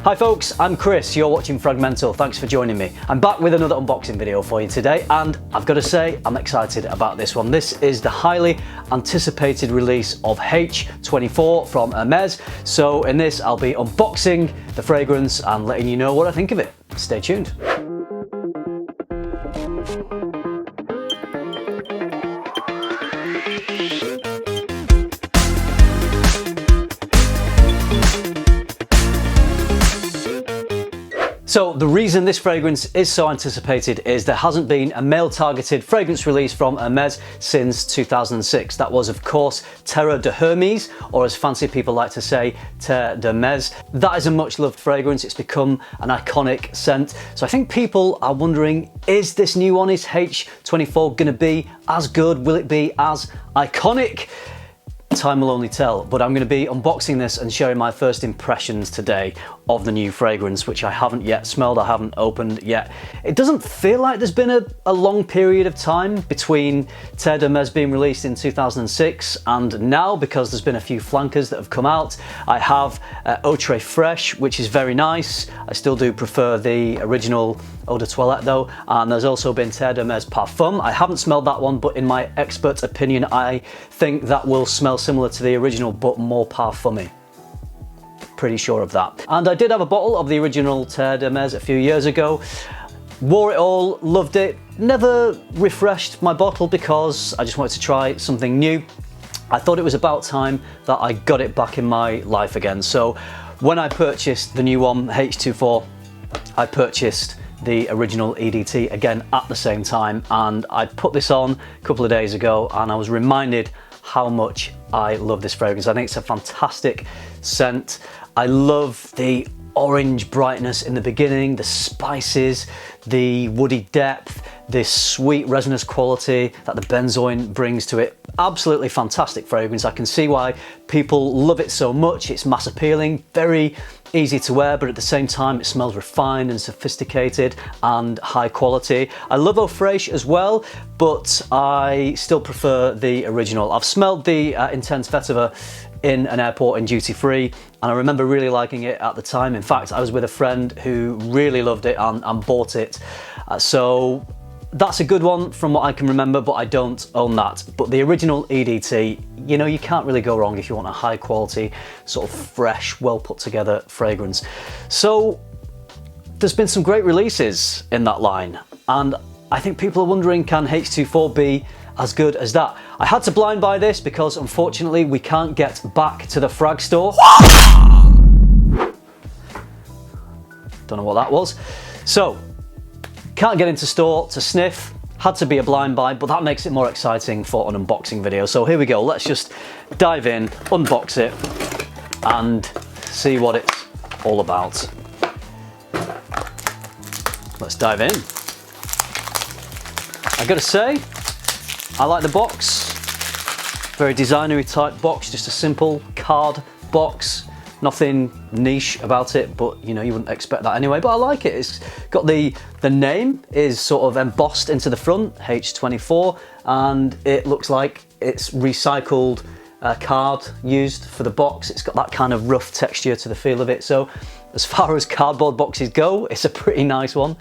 Hi folks, I'm Chris, you're watching FRAG-MENTAL, thanks for joining me. I'm back with another unboxing video for you today, and I've got to say, I'm excited about this one. This is the highly anticipated release of H24 from Hermes. So in this, I'll be unboxing the fragrance and letting you know what I think of it. Stay tuned. So the reason this fragrance is so anticipated is there hasn't been a male-targeted fragrance release from Hermes since 2006. That was, of course, Terre de Hermès, or as fancy people like to say, Terre de Hermès. That is a much-loved fragrance. It's become an iconic scent. So I think people are wondering, is this new one, is H24 going to be as good? Will it be as iconic? Time will only tell, but I'm going to be unboxing this and sharing my first impressions today of the new fragrance, which I haven't yet smelled, I haven't opened yet. It doesn't feel like there's been a long period of time between Terre de Hermès being released in 2006 and now, because there's been a few flankers that have come out. I have H24, which is very nice. I still do prefer the original Eau de Toilette though, and there's also been Terre de Hermès Parfum. I haven't smelled that one, but in my expert opinion, I think that will smell similar to the original, but more parfummy. Pretty sure of that. And I did have a bottle of the original Terre de Hermès a few years ago. Wore it all, loved it. Never refreshed my bottle because I just wanted to try something new. I thought it was about time that I got it back in my life again. So when I purchased the new one, H24, I purchased the original EDT again at the same time, and I put this on a couple of days ago and I was reminded how much I love this fragrance. I think it's a fantastic scent. I love the orange brightness in the beginning, the spices, the woody depth, this sweet resinous quality that the benzoin brings to it. Absolutely fantastic fragrance. I can see why people love it so much. It's mass appealing, very easy to wear, but at the same time it smells refined and sophisticated and high quality. I love H24 as well, but I still prefer the original. I've smelled the Intense Vetiver in an airport in duty free, and I remember really liking it at the time. In fact, I was with a friend who really loved it and bought it. So that's a good one from what I can remember, but I don't own that. But the original EDT, you know, you can't really go wrong if you want a high quality, sort of fresh, well put together fragrance. So there's been some great releases in that line, and I think people are wondering, can H24 be as good as that? I had to blind buy this because unfortunately we can't get back to the Frag store. Don't know what that was. So, can't get into store to sniff, had to be a blind buy, but that makes it more exciting for an unboxing video. So here we go, let's just dive in, unbox it, and see what it's all about. Let's dive in. I gotta say, I like the box. Very designery type box, just a simple card box. Nothing niche about it, but you know, you wouldn't expect that anyway, but I like it. It's got the name is sort of embossed into the front, H24, and it looks like it's recycled card used for the box. It's got that kind of rough texture to the feel of it. So as far as cardboard boxes go, it's a pretty nice one.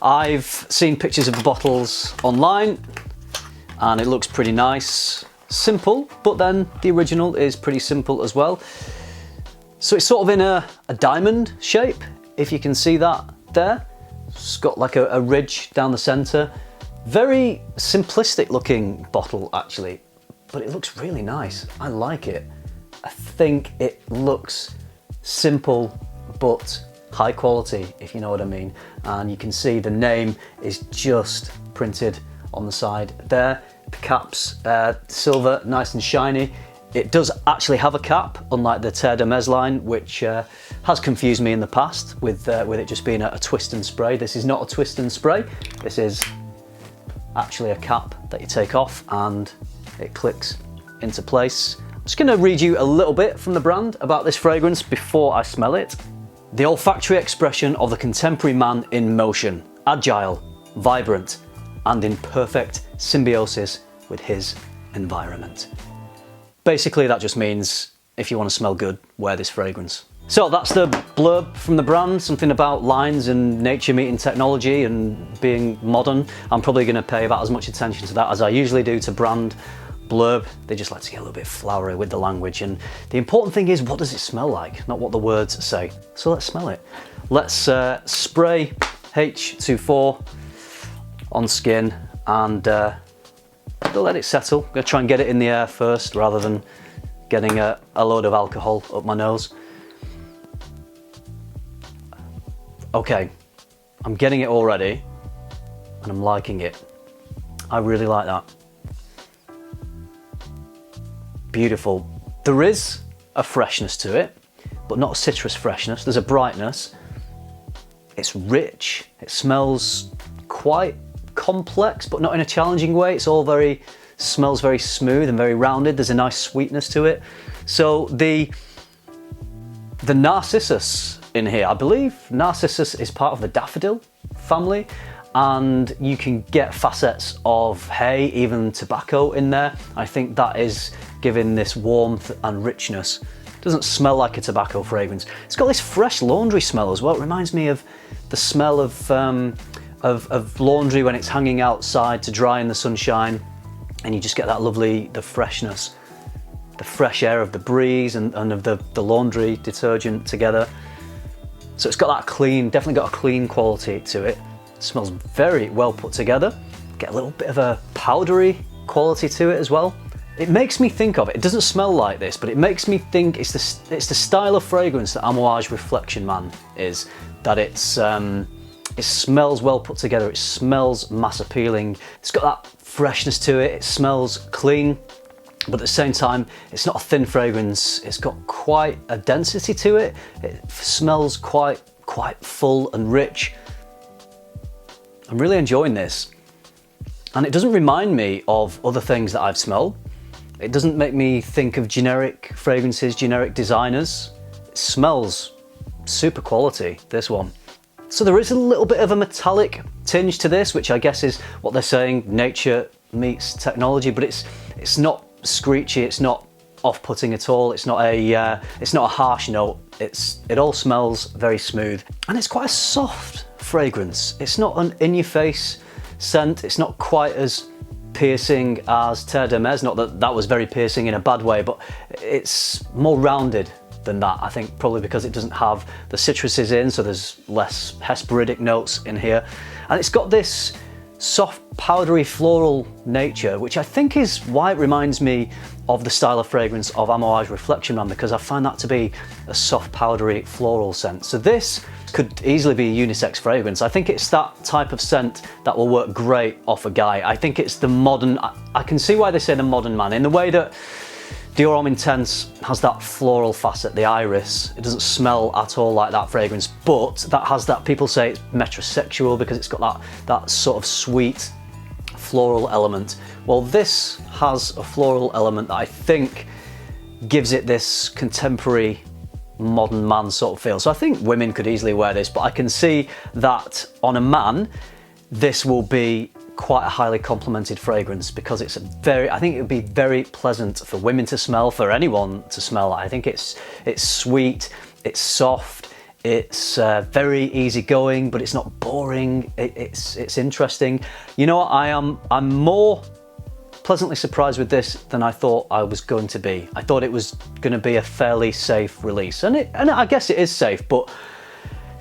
I've seen pictures of the bottles online and it looks pretty nice. Simple, but then the original is pretty simple as well. So it's sort of in a diamond shape, if you can see that there. It's got like a ridge down the center. Very simplistic looking bottle actually, but it looks really nice. I like it. I think it looks simple, but high quality, if you know what I mean. And you can see the name is just printed on the side there. The cap's silver, nice and shiny. It does actually have a cap, unlike the Terre de Hermès line, which has confused me in the past with it just being a twist and spray. This is not a twist and spray. This is actually a cap that you take off and it clicks into place. I'm just going to read you a little bit from the brand about this fragrance before I smell it. The olfactory expression of the contemporary man in motion, agile, vibrant, and in perfect symbiosis with his environment. Basically, that just means if you want to smell good, wear this fragrance. So that's the blurb from the brand, something about lines and nature meeting technology and being modern. I'm probably going to pay about as much attention to that as I usually do to brand blurb. They just like to get a little bit flowery with the language, and the important thing is, what does it smell like, not what the words say. So let's smell it. Let's spray H24 on skin and let it settle. I'm going to try and get it in the air first rather than getting a load of alcohol up my nose. Okay, I'm getting it already and I'm liking it. I really like that. Beautiful. There is a freshness to it, but not a citrus freshness. There's a brightness. It's rich. It smells quite complex, but not in a challenging way. It's all smells very smooth and very rounded. There's a nice sweetness to it. So the narcissus in here, I believe narcissus is part of the daffodil family, and you can get facets of hay, even tobacco in there. I think that is giving this warmth and richness. It doesn't smell like a tobacco fragrance. It's got this fresh laundry smell as well. It reminds me of the smell of laundry when it's hanging outside to dry in the sunshine, and you just get that lovely, the freshness, the fresh air of the breeze and of the laundry detergent together. So it's got that clean, definitely got a clean quality to it. It smells very well put together. Get a little bit of a powdery quality to it as well. It makes me think of it. It doesn't smell like this, but it makes me think it's the style of fragrance that Amouage Reflection Man is. That it smells well put together. It smells mass appealing. It's got that freshness to it. It smells clean, but at the same time, it's not a thin fragrance. It's got quite a density to it. It smells quite full and rich. I'm really enjoying this. And it doesn't remind me of other things that I've smelled. It doesn't make me think of generic fragrances, generic designers. It smells super quality, this one. So there is a little bit of a metallic tinge to this, which I guess is what they're saying, nature meets technology, but it's not screechy, it's not off-putting at all. It's not a harsh note. It all smells very smooth, and it's quite a soft fragrance. It's not an in-your-face scent. It's not quite as piercing as Terre de Hermès. Not that that was very piercing in a bad way, but it's more rounded than that. I think probably because it doesn't have the citruses in, so there's less hesperidic notes in here, and it's got this soft, powdery, floral nature, which I think is why it reminds me of the style of fragrance of Amouage Reflection Man, because I find that to be a soft, powdery, floral scent. So this could easily be a unisex fragrance. I think it's that type of scent that will work great off a guy. I think it's the modern, I can see why they say the modern man, in the way that Dior Homme Intense has that floral facet, the iris. It doesn't smell at all like that fragrance, but that has that, people say it's metrosexual because it's got that sort of sweet floral element. Well, this has a floral element that I think gives it this contemporary modern man sort of feel. So I think women could easily wear this, but I can see that on a man, this will be quite a highly complimented fragrance, because it's I think it would be very pleasant for women to smell, for anyone to smell. I think it's sweet, it's soft, it's very easygoing, but it's not boring. It's interesting. You know what, I'm more pleasantly surprised with this than I thought I was going to be. I thought it was going to be a fairly safe release, and I guess it is safe, but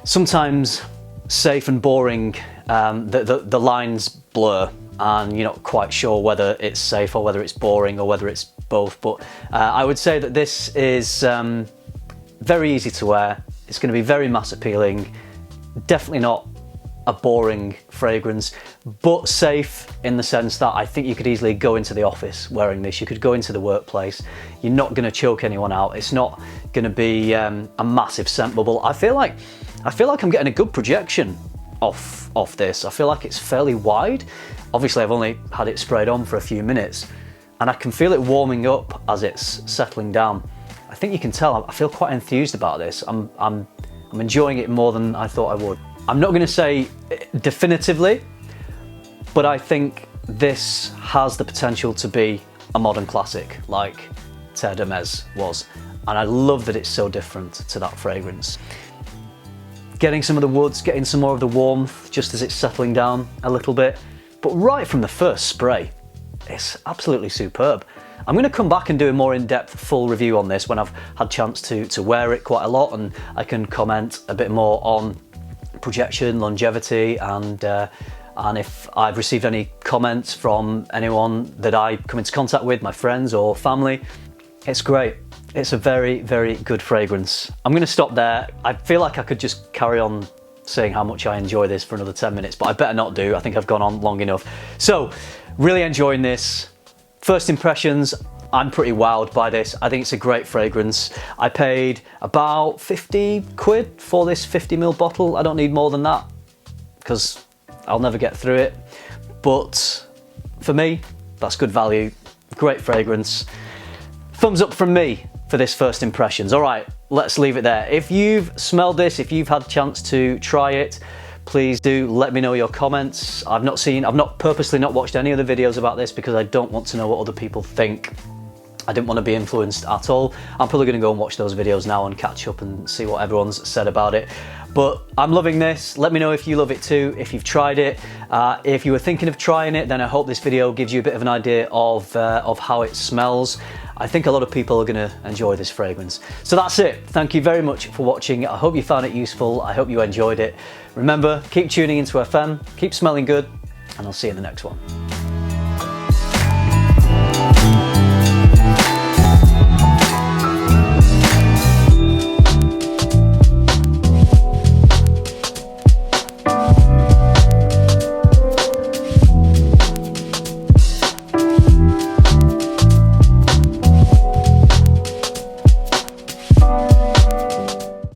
sometimes safe and boring, the lines blur, and you're not quite sure whether it's safe or whether it's boring or whether it's both. But I would say that this is very easy to wear. It's going to be very mass appealing, definitely not a boring fragrance, but safe in the sense that I think you could easily go into the office wearing this. You could go into the workplace. You're not going to choke anyone out. It's not going to be a massive scent bubble. I feel like I'm getting a good projection off this. I feel like it's fairly wide. Obviously, I've only had it sprayed on for a few minutes, and I can feel it warming up as it's settling down. I think you can tell I feel quite enthused about this. I'm enjoying it more than I thought I would. I'm not going to say definitively, but I think this has the potential to be a modern classic like Terre de Hermès was. and I love that it's so different to that fragrance. Getting some of the woods, getting some more of the warmth just as it's settling down a little bit. But right from the first spray, it's absolutely superb. I'm going to come back and do a more in-depth full review on this when I've had a chance to wear it quite a lot, and I can comment a bit more on projection, longevity, and if I've received any comments from anyone that I come into contact with, my friends or family. It's great. It's a very, very good fragrance. I'm going to stop there. I feel like I could just carry on saying how much I enjoy this for another 10 minutes, but I better not do. I think I've gone on long enough. So, really enjoying this. First impressions, I'm pretty wowed by this. I think it's a great fragrance. I paid about 50 quid for this 50ml bottle. I don't need more than that because I'll never get through it. But for me, that's good value. Great fragrance. Thumbs up from me for this first impressions. All right, let's leave it there. If you've smelled this, if you've had a chance to try it, please do let me know your comments. I've not purposely not watched any other videos about this because I don't want to know what other people think. I didn't want to be influenced at all. I'm probably going to go and watch those videos now and catch up and see what everyone's said about it. But I'm loving this. Let me know if you love it too, if you've tried it. If you were thinking of trying it, then I hope this video gives you a bit of an idea of how it smells. I think a lot of people are going to enjoy this fragrance. So that's it. Thank you very much for watching. I hope you found it useful. I hope you enjoyed it. Remember, keep tuning into FM, keep smelling good, and I'll see you in the next one.